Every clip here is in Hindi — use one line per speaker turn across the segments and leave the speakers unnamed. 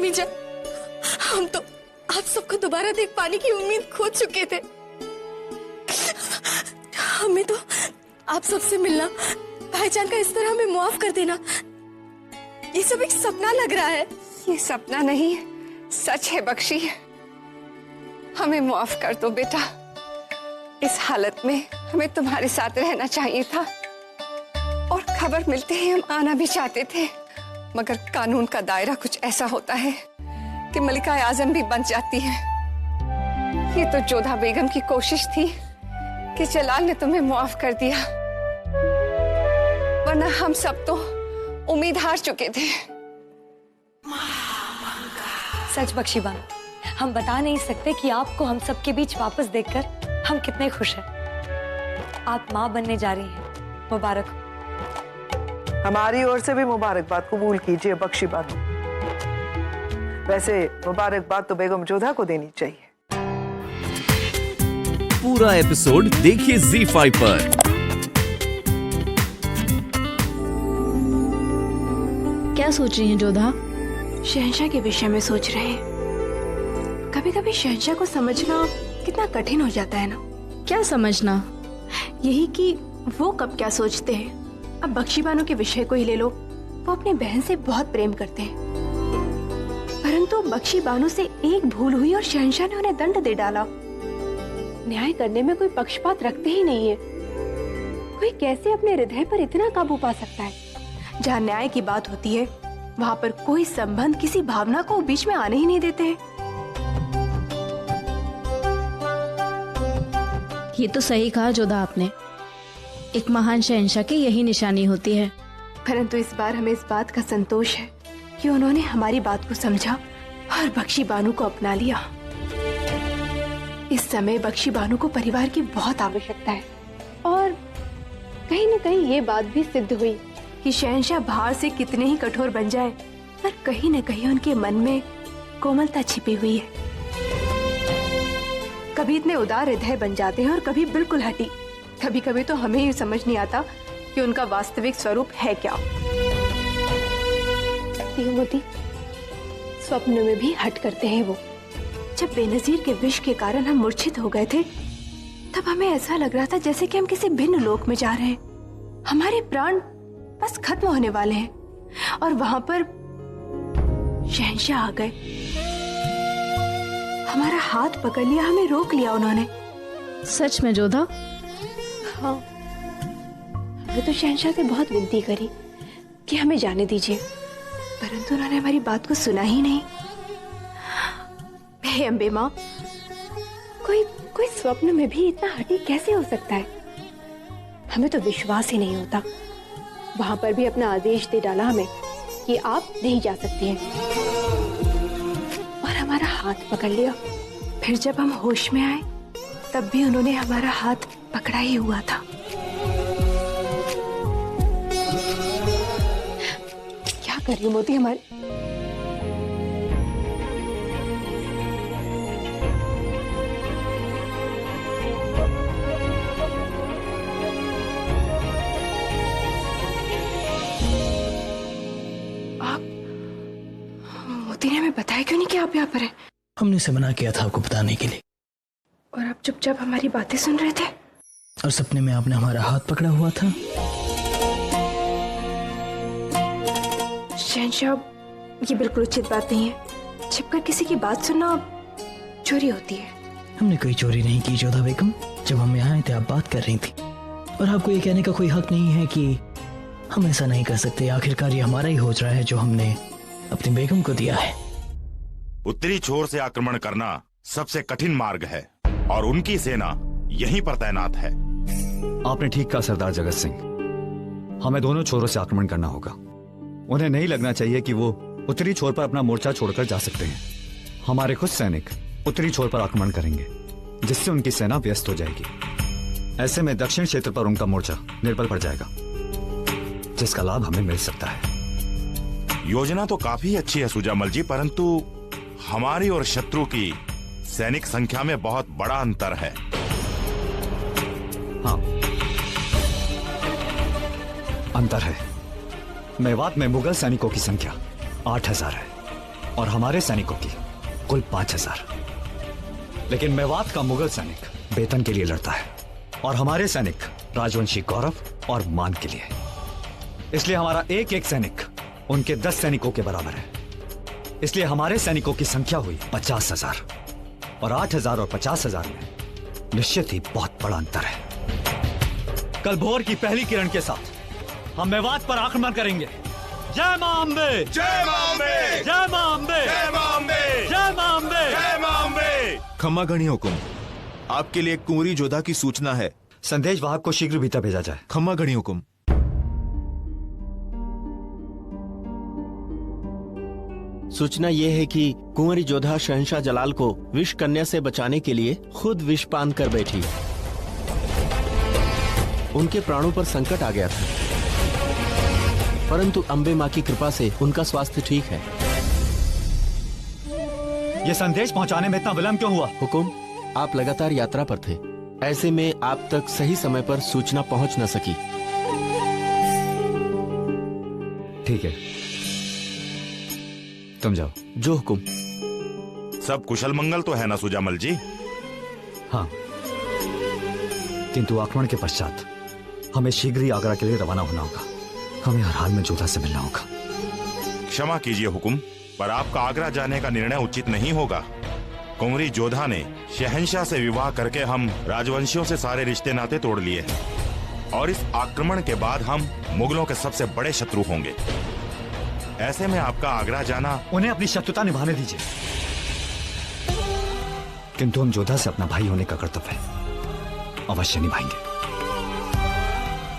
अम्मी जान, हम तो आप सबको दोबारा देख पाने की उम्मीद खो चुके थे। हमें तो आप सबसे मिलना, भाईजान का इस तरह हमें माफ कर देना, ये सब एक सपना लग रहा है।
ये सपना नहीं, सच है बख्शी। हमें माफ कर दो बेटा। इस हालत में हमें तुम्हारे साथ रहना चाहिए था और खबर मिलते ही हम आना भी चाहते थे, मगर कानून का दायरा कुछ ऐसा होता है कि मलिका आजम भी बन जाती है। ये तो जोधा बेगम की कोशिश थी कि जलाल ने तुम्हें माफ कर दिया, वरना हम सब तो उम्मीद हार चुके थे।
सच बख्शी बानो, हम बता नहीं सकते कि आपको हम सबके बीच वापस देखकर हम कितने खुश हैं। आप माँ बनने जा रही हैं, मुबारक हो।
हमारी ओर से भी मुबारकबाद कबूल कीजिए बख्शी बानो। वैसे मुबारकबाद तो बेगम जोधा को देनी चाहिए।
पूरा एपिसोड देखिए ZEE5 पर।
क्या सोच रही हैं जोधा?
शहंशाह के विषय में सोच रहे हैं। कभी कभी शहंशाह को समझना कितना कठिन हो जाता है ना।
क्या समझना?
यही कि वो कब क्या सोचते हैं। अब बख्शी बानो के विषय को ही ले लो, वो अपनी बहन से बहुत प्रेम करते हैं, परंतु बख्शी बानो से एक भूल हुई और शहंशाह ने उन्हें दंड दे डाला। न्याय करने में कोई पक्षपात रखते ही नहीं है। कोई कैसे अपने हृदय पर इतना काबू पा सकता है? जहाँ न्याय की बात होती है वहाँ पर कोई संबंध किसी भावना को बीच में आने ही नहीं देते हैं।
ये तो सही कहा जोधा आपने। एक महान शहंशाह की यही निशानी होती है।
परंतु इस बार हमें इस बात का संतोष है कि उन्होंने हमारी बात को समझा और बख्शी बानो को अपना लिया। इस समय बख्शी बानो को परिवार की बहुत आवश्यकता है और कहीं न कहीं ये बात भी सिद्ध हुई कि शहंशाह बाहर से कितने ही कठोर बन जाए, पर कहीं न कहीं उनके मन में कोमलता छिपी हुई है। कभी इतने उदार हृदय बन जाते हैं और कभी बिल्कुल हटी। कभी कभी तो हमें ही समझ नहीं आता कि उनका वास्तविक स्वरूप है क्या। मोती, स्वप्न में भी हट करते हैं वो। जब बेनजीर के विष के कारण हम मूर्छित हो गए थे, तब हमें ऐसा लग रहा था जैसे कि हम किसी भिन्न लोक में जा रहे हैं। हमारे प्राण बस खत्म होने वाले हैं और वहां पर शहंशाह आ गए। हमारा हाथ पकड़ लिया, हमें रोक लिया उन्होंने।
सच में जोधा?
हाँ, मैं तो शहंशाह से बहुत विनती करी कि हमें जाने दीजिए, परंतु उन्होंने हमारी बात को सुना ही नहीं। हे अम्बे माँ, कोई स्वप्न में भी इतना हठी कैसे हो सकता है? हमें तो विश्वास ही नहीं होता। वहां पर भी अपना आदेश दे डाला हमें कि आप नहीं जा सकती हैं और हमारा हाथ पकड़ लिया। फिर जब हम होश में आए तब भी उन्होंने हमारा हाथ पकड़ा ही हुआ था। क्या कर रही मोती हमारे? मोती ने हमें बताया क्यों नहीं कि आप यहाँ पर हैं?
हमने उसे मना किया था आपको बताने के लिए।
और आप चुपचाप हमारी बातें सुन रहे थे?
और सपने में आपने हमारा हाथ पकड़ा हुआ था।
शहंशाह, ये बिल्कुल उचित बात नहीं है। छिपकर किसी की बात सुनना चोरी होती है।
हमने कोई चोरी नहीं की जोधा बेगम। जब हम यहाँ आए थे आप बात कर रही थी और आपको ये कहने का कोई हक नहीं है कि हम ऐसा नहीं कर सकते। आखिरकार ये हमारा ही होज रहा है जो हमने अपनी बेगम को दिया है।
उत्तरी छोर से आक्रमण करना सबसे कठिन मार्ग है और उनकी सेना यहीं पर तैनात है।
आपने ठीक कहा सरदार जगत सिंह। हमें दोनों छोरों से आक्रमण करना होगा। उन्हें नहीं लगना चाहिए कि वो उत्तरी छोर पर अपना मोर्चा छोड़कर जा सकते हैं। हमारे कुछ सैनिक उत्तरी छोर पर आक्रमण करेंगे, जिससे उनकी सेना व्यस्त हो जाएगी। ऐसे में दक्षिण क्षेत्र पर उनका मोर्चा निर्बल पड़ जाएगा, जिसका लाभ हमें मिल सकता है।
योजना तो काफी अच्छी है सुजामल जी, परंतु हमारी और शत्रु की सैनिक संख्या में बहुत बड़ा अंतर है।
हाँ, अंतर है। मेवात में मुगल सैनिकों की संख्या 8000 है और हमारे सैनिकों की कुल 5000। लेकिन मेवात का मुगल सैनिक वेतन के लिए लड़ता है और हमारे सैनिक राजवंशी गौरव और मान के लिए। इसलिए हमारा एक एक सैनिक उनके 10 सैनिकों के बराबर है। इसलिए हमारे सैनिकों की संख्या हुई 50,000 और 8,000 और 50,000 में निश्चित ही बहुत बड़ा अंतर है। कल भोर की पहली किरण के साथ हम मेवात पर आक्रमण करेंगे। जय मां अम्बे!
जय मां अम्बे!
जय मां अम्बे!
जय मां अम्बे!
जय मां अम्बे!
जय मां अम्बे!
खम्मा गणी हुकुम, आपके लिए एक कुंवरी जोधा की सूचना है।
संदेश वाहक को शीघ्र भीतर भेजा जाए।
खम्मा गणी हुकुम।
सूचना ये है कि कुंवरी जोधा शहंशाह जलाल को विष कन्या से बचाने के लिए खुद विष पान कर बैठी। उनके प्राणों पर संकट आ गया था, परंतु अम्बे माँ की कृपा से उनका स्वास्थ्य ठीक है।
ये संदेश पहुंचाने में इतना विलंब क्यों हुआ?
हुकुम, आप लगातार यात्रा पर थे, ऐसे में आप तक सही समय पर सूचना पहुंच न सकी।
ठीक है, तुम जाओ।
जो हुकुम।
सब कुशल मंगल तो है ना सुजामल जी?
हाँ, किंतु आक्रमण के पश्चात हमें शीघ्र ही आगरा के लिए रवाना होना होगा। हमें हर हाल में जोधा से मिलना होगा।
क्षमा कीजिए हुकुम, पर आपका आगरा जाने का निर्णय उचित नहीं होगा। कुंवरी जोधा ने शहंशाह से विवाह करके हम राजवंशियों से सारे रिश्ते नाते तोड़ लिए हैं और इस आक्रमण के बाद हम मुगलों के सबसे बड़े शत्रु होंगे। ऐसे में आपका आगरा जाना।
उन्हें अपनी शत्रुता निभाने दीजिए, किंतु हम जोधा से अपना भाई होने का कर्तव्य अवश्य निभाएंगे।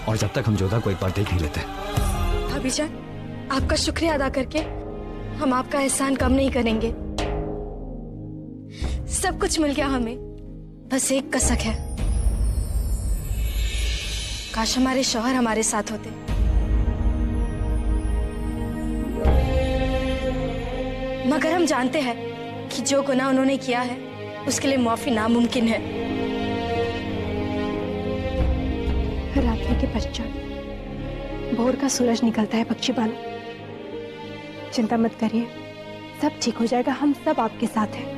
और जब तक हम जोधा को एक बार देख नहीं लेते।
भाभी जान, आपका शुक्रिया अदा करके हम आपका एहसान कम नहीं करेंगे। सब कुछ मिल गया हमें, बस एक कसक है। काश हमारे शौहर हमारे साथ होते। मगर हम जानते हैं कि जो गुनाह उन्होंने किया है उसके लिए माफी नामुमकिन है।
रात्रि के पश्चात भोर का सूरज निकलता है बख्शी बानो। चिंता मत करिए, सब ठीक हो जाएगा। हम सब आपके साथ हैं।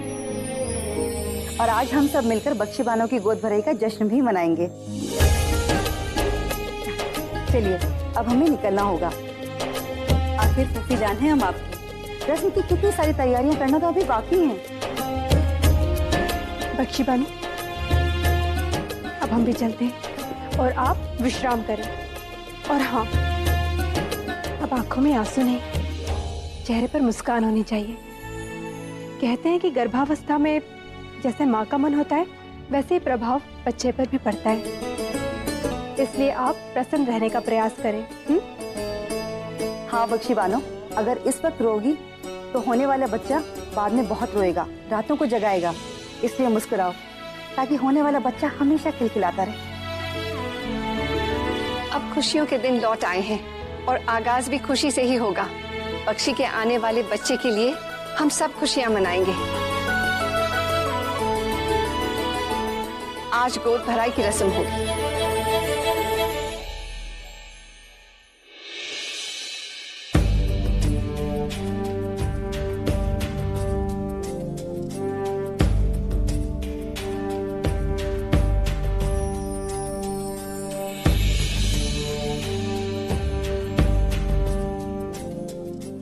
और आज हम सब मिलकर बख्शी बानो की गोद भराई का जश्न भी मनाएंगे। चलिए, अब हमें निकलना होगा। आखिर फूफी जान है हम आपकी। रस्म की कितनी सारी तैयारियां करना तो अभी बाकी हैं।
बख्शी बानो, अब हम भी चलते हैं और आप विश्राम करें। और हाँ, अब आंखों में आंसू नहीं, चेहरे पर मुस्कान होनी चाहिए। कहते हैं कि गर्भावस्था में जैसे माँ का मन होता है, वैसे ही प्रभाव बच्चे पर भी पड़ता है। इसलिए आप प्रसन्न रहने का प्रयास करें।
हाँ बख्शी बानो, अगर इस वक्त रोगी तो होने वाला बच्चा बाद में बहुत रोएगा, रातों को जगाएगा। इसलिए मुस्कुराओ ताकि होने वाला बच्चा हमेशा खिलखिलाता रहे।
अब खुशियों के दिन लौट आए हैं और आगाज भी खुशी से ही होगा। बख्शी के आने वाले बच्चे के लिए हम सब खुशियां मनाएंगे। आज गोद भराई की रस्म होगी।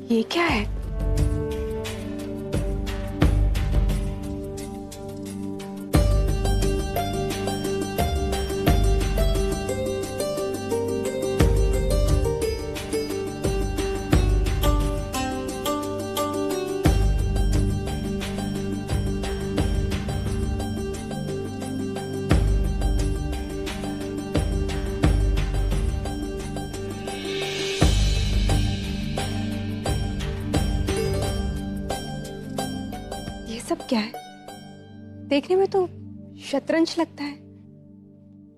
ये क्या है? सब क्या है? देखने में तो शतरंज लगता है।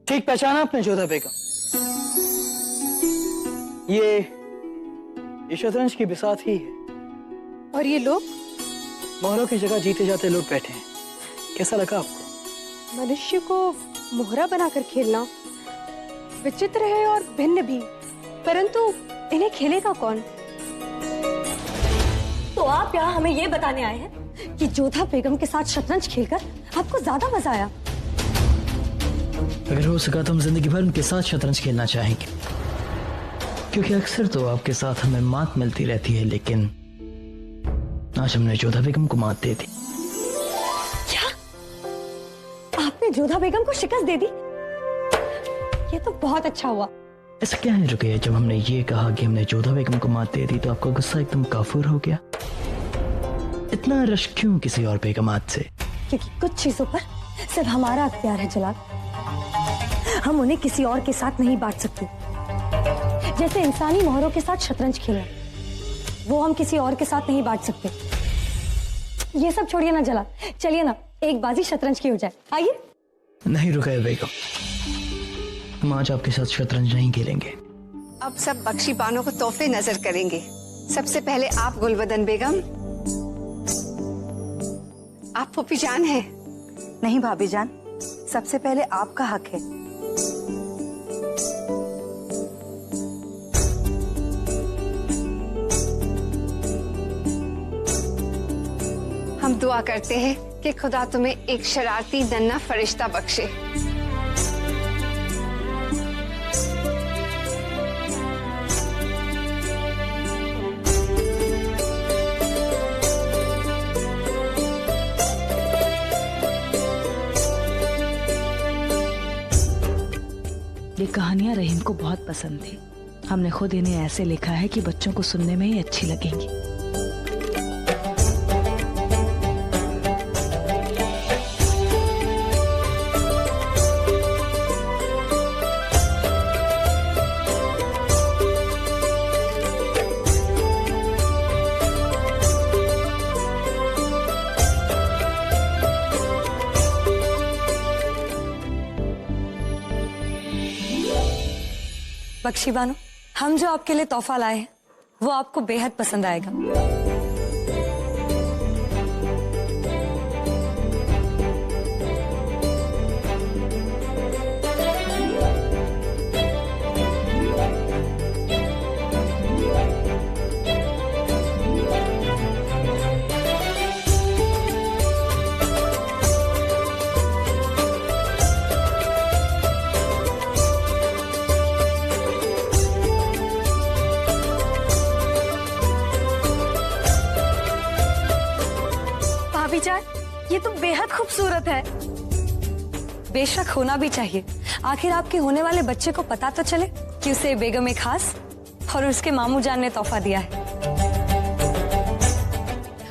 ठीक पहचाना आपने जोधा बेगम। ये शतरंज की बिसात ही है।
और ये लोग?
मोहरों की जगह जीते जाते लोग बैठे हैं। कैसा लगा आपको?
मनुष्य को मोहरा बनाकर खेलना विचित्र है और भिन्न भी, परंतु इन्हें खेलेगा कौन?
तो
आप यहाँ हमें ये बताने आए हैं कि जोधा बेगम के साथ शतरंज खेलकर आपको ज्यादा मजा आया?
अगर हो सका तो हम जिंदगी भर उनके साथ शतरंज खेलना चाहेंगे, क्योंकि अक्सर तो आपके साथ हमें मात मिलती रहती है, लेकिन आज हमने जोधा बेगम को मात दे दी।
क्या आपने जोधा बेगम को शिकस्त दे दी? ये तो बहुत अच्छा हुआ।
ऐसा क्या है रुकैया, जब हमने ये कहा कि हमने जोधा बेगम को मात दे दी तो आपका गुस्सा एकदम काफूर हो गया? इतना रश क्यों किसी और बेगम हाथ से?
क्योंकि कुछ चीजों पर सिर्फ हमारा अख्तियार है जलाल, हम उन्हें किसी और के साथ नहीं बांट सकते। जैसे इंसानी मोहरों के साथ शतरंज खेलना, वो हम किसी और के साथ नहीं बांट सकते। ये सब छोड़िए ना जलाल, चलिए ना एक बाजी शतरंज की हो जाए, आइए।
नहीं रुकैया बेगम, हम आज आपके साथ शतरंज नहीं खेलेंगे।
अब सब बख्शी बानो को तोहफे नजर करेंगे। सबसे पहले आप गुलबदन बेगम। आप फूफी जान है?
नहीं भाभी जान, सबसे पहले आपका हक है।
हम दुआ करते हैं कि खुदा तुम्हें एक शरारती नन्हा फरिश्ता बख्शे।
ये कहानियां रहीम को बहुत पसंद थी। हमने खुद इन्हें ऐसे लिखा है कि बच्चों को सुनने में ही अच्छी लगेंगी।
बख्शी बानो, हम जो आपके लिए तोहफा लाए हैं वो आपको बेहद पसंद आएगा। ये तो बेहद खूबसूरत है। बेशक होना भी चाहिए, आखिर आपके होने वाले बच्चे को पता तो चले कि उसे बेगम खास और उसके मामू जान ने तोहफा दिया है।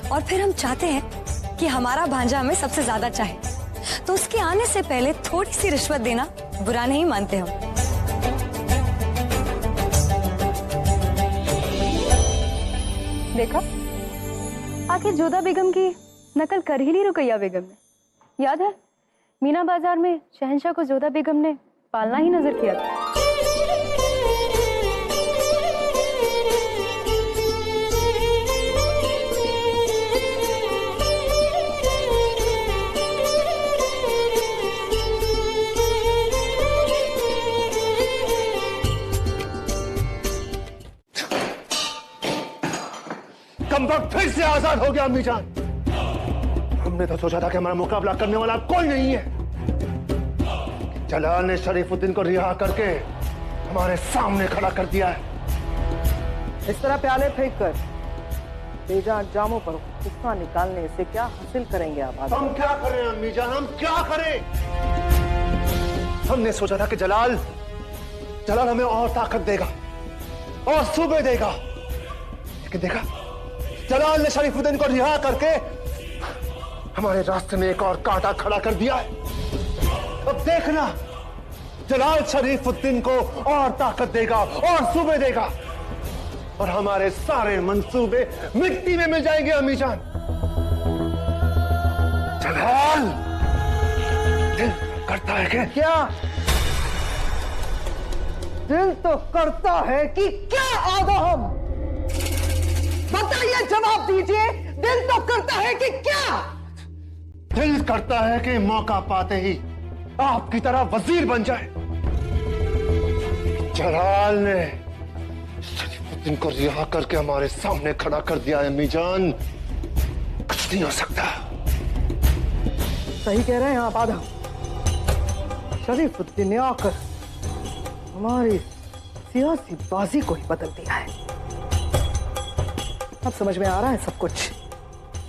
और फिर हम चाहते हैं कि हमारा भांजा हमें सबसे ज्यादा चाहे, तो उसके आने से पहले थोड़ी सी रिश्वत देना बुरा नहीं मानते हम।
देखा, आखिर जोधा बेगम की नकल कर ही ली रुकैया बेगम ने। याद है मीना बाजार में शहंशाह को जोधा बेगम ने पालना ही नजर किया था।
कम वक्त फिर से आजाद हो गया अम्मी जान। हमने तो सोचा था कि हमारा मुकाबला करने वाला कोई नहीं है। जलाल ने शरीफुद्दीन को रिहा करके हमारे सामने खड़ा कर दिया है।
इस तरह प्याले फेंक कर बेजान जामों पर गुस्सा निकालने से क्या हासिल करेंगे आप?
हम क्या करें अम्मी जान, हम क्या करें? हमने सोचा था कि जलाल हमें और ताकत देगा और सूबे देगा, लेकिन देखा जलाल ने शरीफुद्दीन को रिहा करके हमारे रास्ते में एक और कांटा खड़ा कर दिया है। अब देखना जलाल शरीफुद्दीन को और ताकत देगा और सूबे देगा और हमारे सारे मंसूबे मिट्टी में मिल जाएंगे अम्मी जान। जलाल दिल करता है कि क्या? दिल तो करता है कि क्या आगा हम? बताइए, जवाब दीजिए। दिल तो करता है कि क्या? दिल करता है कि मौका पाते ही आपकी तरह वजीर बन जाए। जलाल ने शरीफुद्दीन को रिहा करके हमारे सामने खड़ा कर दिया है अम्मी जान। कुछ नहीं हो सकता।
सही कह रहे हैं आप आदम। शरीफुद्दीन ने आकर हमारी सियासी बाजी को ही बदल दिया है। अब समझ में आ रहा है सब कुछ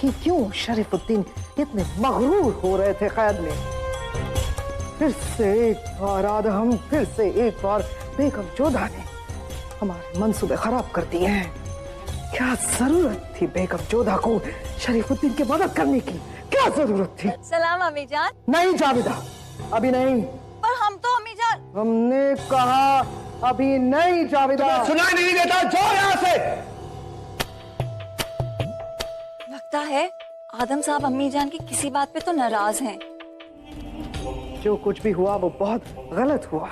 कि क्यों शरीफुद्दीन इतने मगरूर हो रहे थे कैद में। फिर से एक बार आदम, फिर से एक बार बेगम जोधा ने हमारे मंसूबे खराब कर दिए हैं। क्या जरूरत थी बेगम जोधा को शरीफुद्दीन की मदद करने की? क्या जरूरत थी?
सलाम अम्मी जान।
नहीं जावेदा, अभी नहीं।
पर हम तो अम्मी जान।
हमने कहा अभी नहीं जावेदा।
सुनाई नहीं देता, जाओ यहाँ से।
लगता है आदम साहब अम्मी जान की किसी बात पे तो नाराज हैं।
जो कुछ भी हुआ वो बहुत गलत हुआ,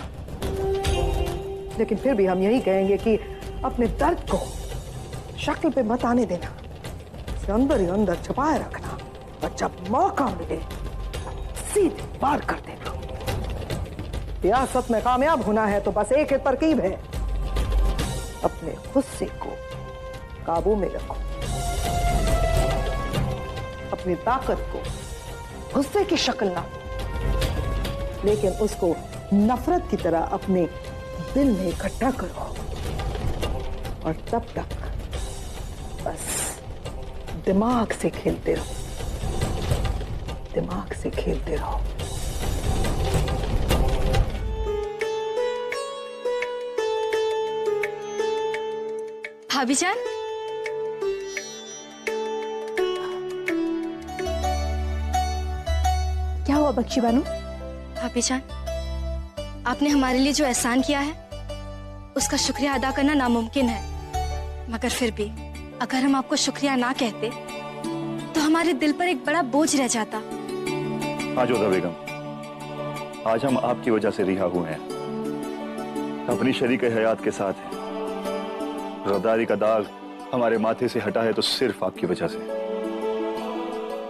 लेकिन फिर भी हम यही कहेंगे कि अपने दर्द को शक्ल पे मत आने देना, इसे अंदर ही अंदर छुपाए रखना, और जब मौका मिले सीधे वार कर देना। सियासत में कामयाब होना है तो बस एक ही तरकीब है, अपने गुस्से को काबू में रखो। अपनी ताकत को गुस्से की शक्ल ना दो, लेकिन उसको नफरत की तरह अपने दिल में इकट्ठा करो, और तब तक बस दिमाग से खेलते रहो, दिमाग से खेलते रहो।
भाभी जान, क्या हुआ बख्शी बानू? भाभी जान, आपने हमारे लिए जो एहसान किया है उसका शुक्रिया अदा करना नामुमकिन है, मगर फिर भी अगर हम आपको शुक्रिया ना कहते तो हमारे दिल पर एक बड़ा बोझ रह जाता।
हाँ जोधा बेगम, आज हम आपकी वजह से रिहा हुए हैं, अपनी शरीक हयात के साथ हैं। रद्दारी का दाग हमारे माथे से हटा है तो सिर्फ आपकी वजह से।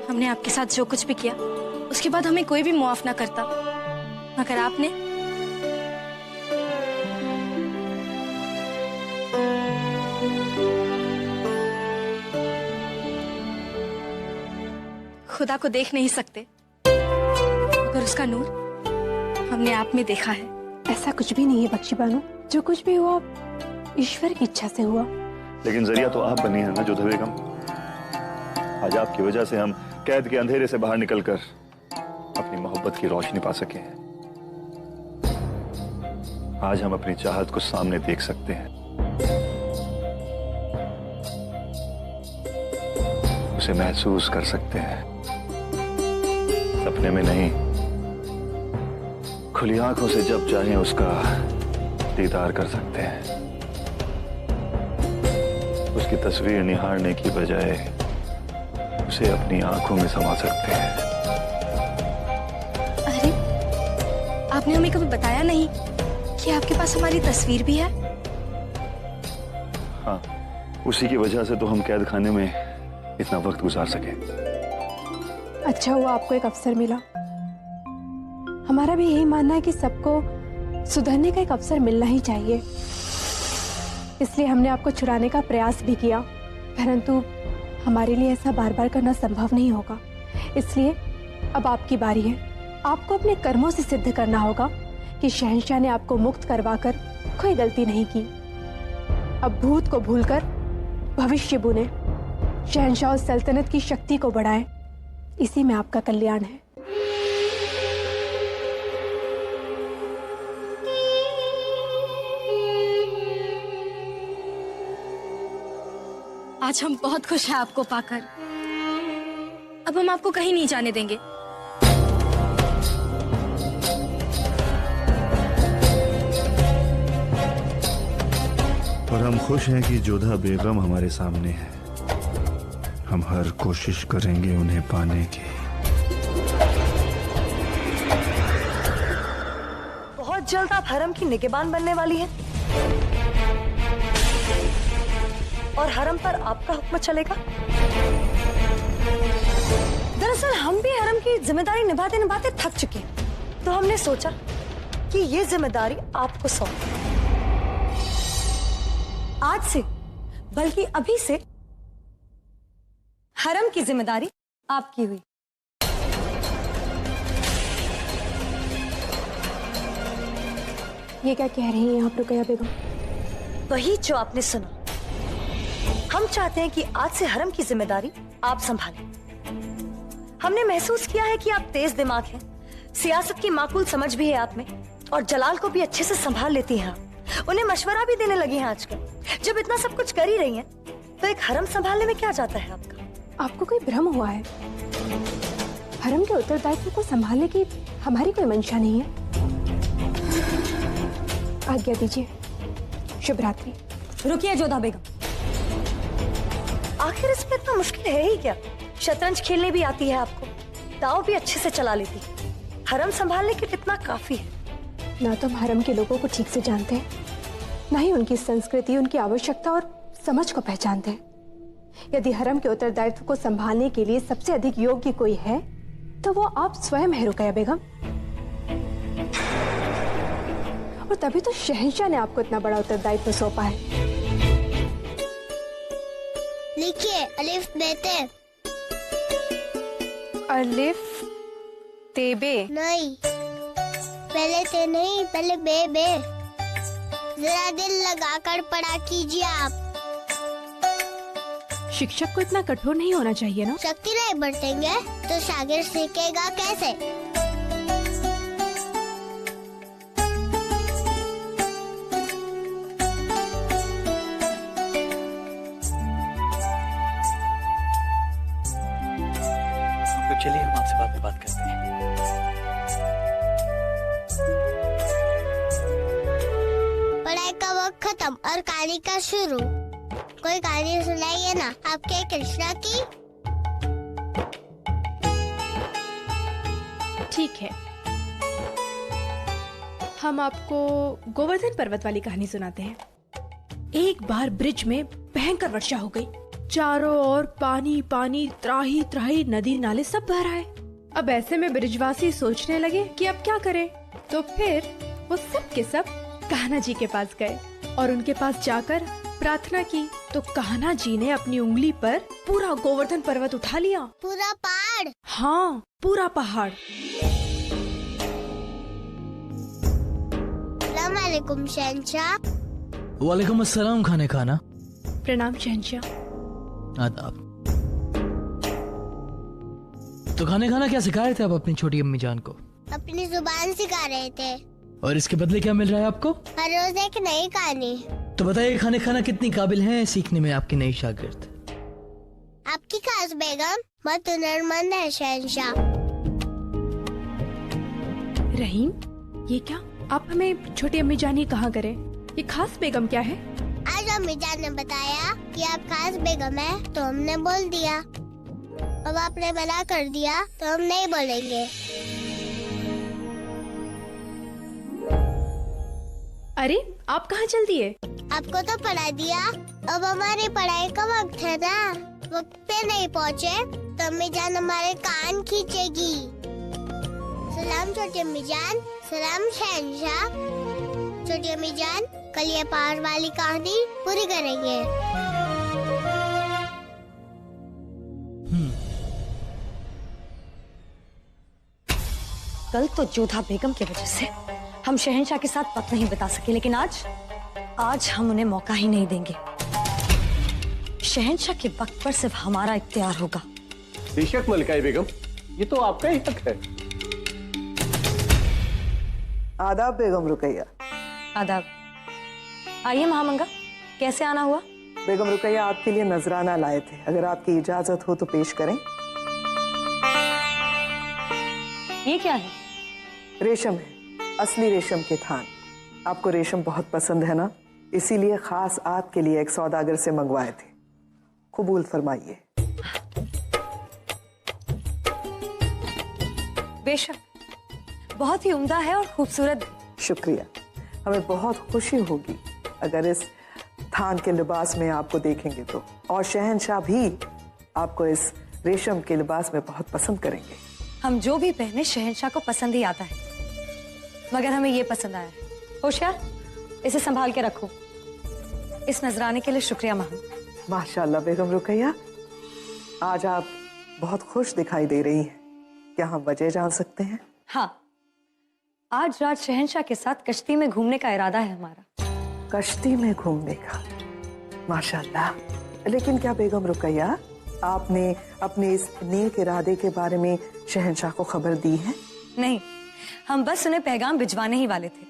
हमने आपके साथ जो कुछ भी किया उसके बाद हमें कोई भी मुआफ ना करता, मगर आपने खुदा को देख नहीं सकते, मगर उसका नूर हमने आप में देखा है। ऐसा कुछ भी नहीं है बख्शी बानू, जो कुछ भी हुआ ईश्वर की इच्छा से हुआ।
लेकिन जरिया तो आप बनी है ना जोधा बेगम। आज आपकी वजह से हम कैद के अंधेरे से बाहर निकलकर अपनी मोहब्बत की रोशनी पा सके हैं। आज हम अपनी चाहत को सामने देख सकते हैं, उसे महसूस कर सकते हैं, सपने में नहीं खुली आंखों से जब चाहें उसका दीदार कर सकते हैं। उसकी तस्वीर निहारने की बजाय उसे अपनी आंखों में समा सकते हैं।
अरे, आपने हमें कभी बताया नहीं कि आपके पास हमारी तस्वीर भी है।
हाँ, उसी की वजह से तो हम कैद खाने में इतना वक्त गुजार सके।
अच्छा हुआ आपको एक अवसर मिला। हमारा भी यही मानना है कि सबको सुधरने का एक अवसर मिलना ही चाहिए, इसलिए हमने आपको छुड़ाने का प्रयास भी किया, परंतु हमारे लिए ऐसा बार बार करना संभव नहीं होगा। इसलिए अब आपकी बारी है। आपको अपने कर्मों से सिद्ध करना होगा कि शहंशाह ने आपको मुक्त करवाकर कोई गलती नहीं की। अब भूत को भूलकर भविष्य बुने, शहंशाह और सल्तनत की शक्ति को बढ़ाएं, इसी में आपका कल्याण है। आज हम बहुत खुश हैं आपको पाकर। अब हम आपको कहीं नहीं जाने देंगे।
और हम खुश हैं कि जोधा बेगम हमारे सामने है। हम हर कोशिश करेंगे उन्हें पाने की।
बहुत जल्द आप हरम की निगहबान बनने वाली हैं और हरम पर आपका हुक्म चलेगा। दरअसल हम भी हरम की जिम्मेदारी निभाते निभाते थक चुके हैं, तो हमने सोचा कि ये जिम्मेदारी आपको सौंप। आज से बल्कि अभी से हरम की जिम्मेदारी आपकी हुई।
ये क्या कह रही हैं आप रुकैया बेगम?
वही जो आपने सुना। हम चाहते हैं कि आज से हरम की जिम्मेदारी आप संभालें। हमने महसूस किया है कि आप तेज दिमाग हैं, सियासत की माकूल समझ भी है आप में, और जलाल को भी अच्छे से संभाल लेती हैं आप। उन्हें मशवरा भी देने लगी हैं आजकल। जब इतना सब कुछ कर ही रही हैं, तो एक हरम संभालने में क्या जाता है आपका?
आपको कोई भ्रम हुआ है? हरम के उत्तरदायित्व को संभालने की हमारी कोई मंशा नहीं है। आज्ञा दीजिए। शुभ रात्रि।
रुकिए जोधा बेगम, आखिर इसमें इतना मुश्किल है ही क्या? शतरंज खेलने भी आती है आपको, दाव भी अच्छे से चला लेती है, हरम संभालने के लिए इतना काफी है।
ना तो हम हरम के लोगों को ठीक से जानते हैं, ना ही उनकी संस्कृति, उनकी आवश्यकता और समझ को पहचानते हैं। यदि हरम के उत्तरदायित्व को संभालने के लिए सबसे अधिक योग्य कोई है, तो वो आप स्वयं है रुकैया बेगम। और तभी तो शहंशाह ने आपको इतना बड़ा उत्तरदायित्व सौंपा है।
लिखिए अलिफ बेते।
अलिफ तेबे?
नहीं, पहले ते नहीं, पहले बे बे। जरा दिल लगाकर पढ़ा कीजिए आप।
शिक्षक को इतना कठोर नहीं होना चाहिए ना?
शक्ति नहीं बरतेंगे तो शागिर्द सीखेगा कैसे?
चलिए हम आपसे बाद में बात करते हैं।
पढ़ाई का वक्त खत्म और कहानी का शुरू। कोई कहानी सुनाइए ना आपके कृष्णा की।
ठीक है, हम आपको गोवर्धन पर्वत वाली कहानी सुनाते हैं। एक बार ब्रिज में भयंकर वर्षा हो गई। चारों ओर पानी पानी, त्राही त्राही, नदी नाले सब बह आए। अब ऐसे में ब्रिजवासी सोचने लगे कि अब क्या करें। तो फिर वो सब के सब कान्हा जी के पास गए और उनके पास जाकर प्रार्थना की। तो कान्हा जी ने अपनी उंगली पर पूरा गोवर्धन पर्वत उठा लिया।
पूरा पहाड़?
हाँ, पूरा पहाड़।
अस्सलामुअलैकुम शहंशाह।
वालेकुम अस्सलाम खाने खाना।
प्रणाम शहंशाह।
आदाब। तो खाने खाना क्या सिखा रहे थे आप अपनी छोटी अम्मी जान को?
अपनी जुबान सिखा रहे थे।
और इसके बदले क्या मिल रहा है आपको?
हर रोज एक नई कहानी।
तो बताइए खाने खाना कितनी काबिल है सीखने में आपकी नई शागिर्द?
आपकी खास बेगम बहुत हुनरमंद है शहंशाह।
रहीम, ये क्या? आप हमें छोटी अम्मी जान ही कहाँ करें? ये खास बेगम क्या है?
आज अम्मी जान ने बताया कि आप खास बेगम है, तो हमने बोल दिया। अब आपने मना कर दिया तो हम नहीं बोलेंगे।
अरे आप कहाँ चल दिए?
आपको तो पढ़ा दिया, अब हमारी पढ़ाई का वक्त है ना। वक्त पे नहीं पहुँचे तो अम्मी जान हमारे कान खींचेगी। सलाम छोटी अम्मी जान। सलाम शहंशाह। छोटी अम्मी जान, कल ये पहाड़ वाली कहानी पूरी करेंगे।
कल तो जोधा बेगम की वजह से हम शहंशाह के साथ वक्त नहीं बिता सके, लेकिन आज हम उन्हें मौका ही नहीं देंगे। शहंशाह के वक्त पर सिर्फ हमारा इख्तियार होगा।
बेशक मलिकाई बेगम, ये तो आपका ही हक है।
आदाब बेगम रुकैया।
आदाब। आइए महामंगा, कैसे आना हुआ?
बेगम रुकैया आपके लिए नजराना लाए थे, अगर आपकी इजाजत हो तो पेश करें।
ये क्या है?
रेशम है, असली रेशम के थान। आपको रेशम बहुत पसंद है ना, इसीलिए खास आपके लिए एक सौदागर से मंगवाए थे। कबूल फरमाइए।
बेशक, बहुत ही उम्दा है और खूबसूरत।
शुक्रिया। हमें बहुत खुशी होगी अगर इस थान के लिबास में आपको देखेंगे तो, और शहंशाह भी आपको इस रेशम के लिबास में बहुत पसंद करेंगे।
हम जो भी पहने शहंशाह को पसंद ही आता है, मगर हमें ये पसंद आया है। होशियार, इसे संभाल के रखो। इस नजराने के लिए शुक्रिया महम।
माशाल्लाह बेगम रुकैया, आज आप बहुत खुश दिखाई दे रही हैं। क्या हम वजह जान सकते हैं?
हाँ, आज रात शहंशाह के साथ कश्ती में घूमने का इरादा है हमारा।
कश्ती में घूमने का? माशाल्लाह। लेकिन क्या बेगम रुकैया आपने अपने इस नेक इरादे के बारे में शहंशाह को खबर दी है?
नहीं, हम बस उन्हें पैगाम भिजवाने ही वाले थे।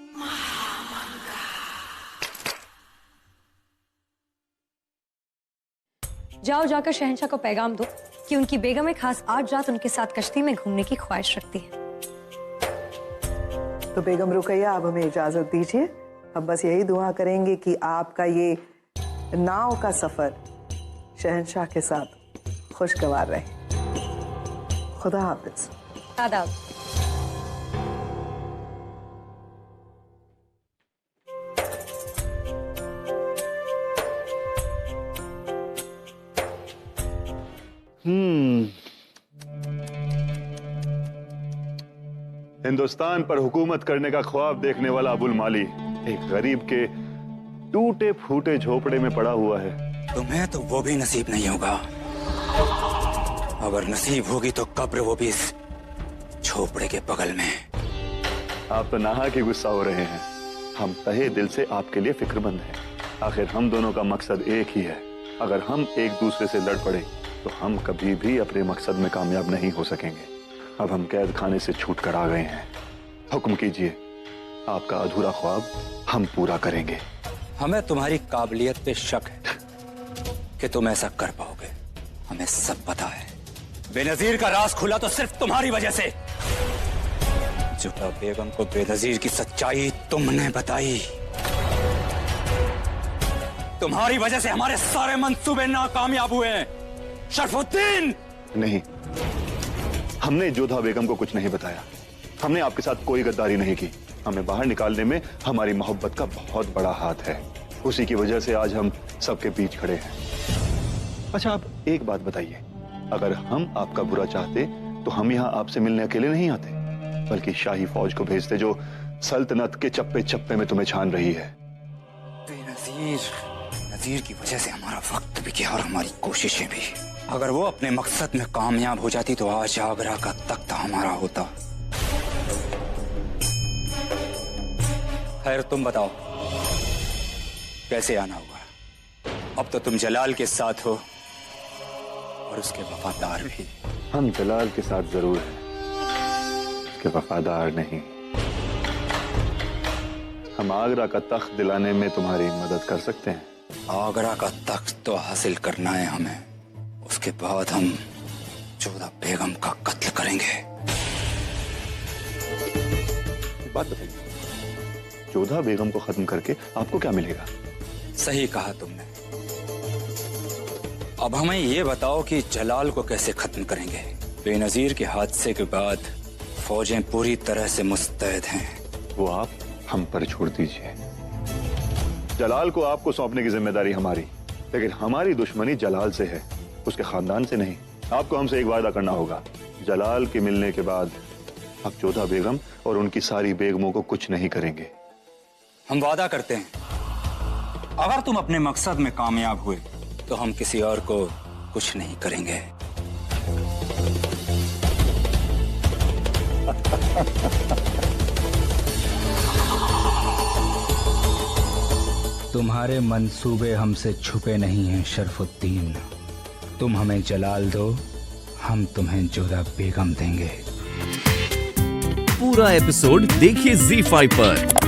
जाओ जाकर शहंशाह को पैगाम दो कि उनकी बेगम खास आज रात उनके साथ कश्ती में घूमने की ख्वाहिश रखती है।
तो बेगम रुकैया आप हमें इजाजत दीजिए। हम बस यही दुआ करेंगे कि आपका ये नाव का सफर शहंशाह के साथ खुशगवार रहे। खुदा हाफिज।
आदाब।
हिंदुस्तान पर हुकूमत करने का ख्वाब देखने वाला अबुल माली एक गरीब के टूटे फूटे झोपड़े में पड़ा हुआ है।
तुम्हें तो वो भी नसीब नहीं होगा। अगर नसीब होगी तो कब्र वो भी इस झोपड़े के बगल में।
आप तो नाहा के गुस्सा हो रहे हैं। हम तहे दिल से आपके लिए फिक्रमंद हैं। आखिर हम दोनों का मकसद एक ही है। अगर हम एक दूसरे से लड़ पड़े तो हम कभी भी अपने मकसद में कामयाब नहीं हो सकेंगे। अब हम कैद खाने से छूट कर आ गए हैं। हुक्म कीजिए, आपका अधूरा ख्वाब हम पूरा करेंगे।
हमें तुम्हारी काबिलियत पे शक है कि तुम ऐसा कर पाओगे। हमें सब पता है। बेनजीर का राज खुला तो सिर्फ तुम्हारी वजह से। जोधा बेगम को बेनजीर की सच्चाई तुमने बताई। तुम्हारी वजह से हमारे सारे मंसूबे नाकामयाब हुए हैं। शरफुद्दीन!
नहीं, हमने जोधा बेगम को कुछ नहीं बताया। हमने आपके साथ कोई गद्दारी नहीं की। हमें बाहर निकालने में हमारी मोहब्बत का बहुत बड़ा हाथ है। उसी की वजह से आज हम सबके बीच खड़े हैं। अच्छा, आप एक बात बताइए, अगर हम आपका बुरा चाहते तो हम यहाँ आपसे मिलने अकेले नहीं आते, बल्कि शाही फौज को भेजते जो सल्तनत के चप्पे चप्पे में तुम्हें छान रही है।
नजीर की वजह से हमारा वक्त भी गया और हमारी कोशिशें भी। अगर वो अपने मकसद में कामयाब हो जाती तो आज आगरा का तख्त हमारा होता। खैर, तुम बताओ कैसे आना होगा? अब तो तुम जलाल के साथ हो और उसके वफादार भी।
हम जलाल के साथ जरूर हैं, उसके वफादार नहीं। हम आगरा का तख्त दिलाने में तुम्हारी मदद कर सकते हैं।
आगरा का तख्त तो हासिल करना है हमें। उसके बाद हम जोधा बेगम का कत्ल करेंगे।
बात बताइए, जोधा बेगम को खत्म करके आपको क्या मिलेगा?
सही कहा तुमने। अब हमें ये बताओ कि जलाल को कैसे खत्म करेंगे? बेनजीर के हादसे के बाद फौजें पूरी तरह से मुस्तैद हैं।
वो आप हम पर छोड़ दीजिए। जलाल को आपको सौंपने की जिम्मेदारी हमारी, लेकिन हमारी दुश्मनी जलाल से है, उसके खानदान से नहीं। आपको हमसे एक वादा करना होगा। जलाल के मिलने के बाद आप जोधा बेगम और उनकी सारी बेगमों को कुछ नहीं करेंगे।
हम वादा करते हैं, अगर तुम अपने मकसद में कामयाब हुए तो हम किसी और को कुछ नहीं करेंगे। तुम्हारे मंसूबे हमसे छुपे नहीं हैं शरफुद्दीन। तुम हमें जलाल दो, हम तुम्हें जोधा बेगम देंगे।
पूरा एपिसोड देखिए ZEE5 पर।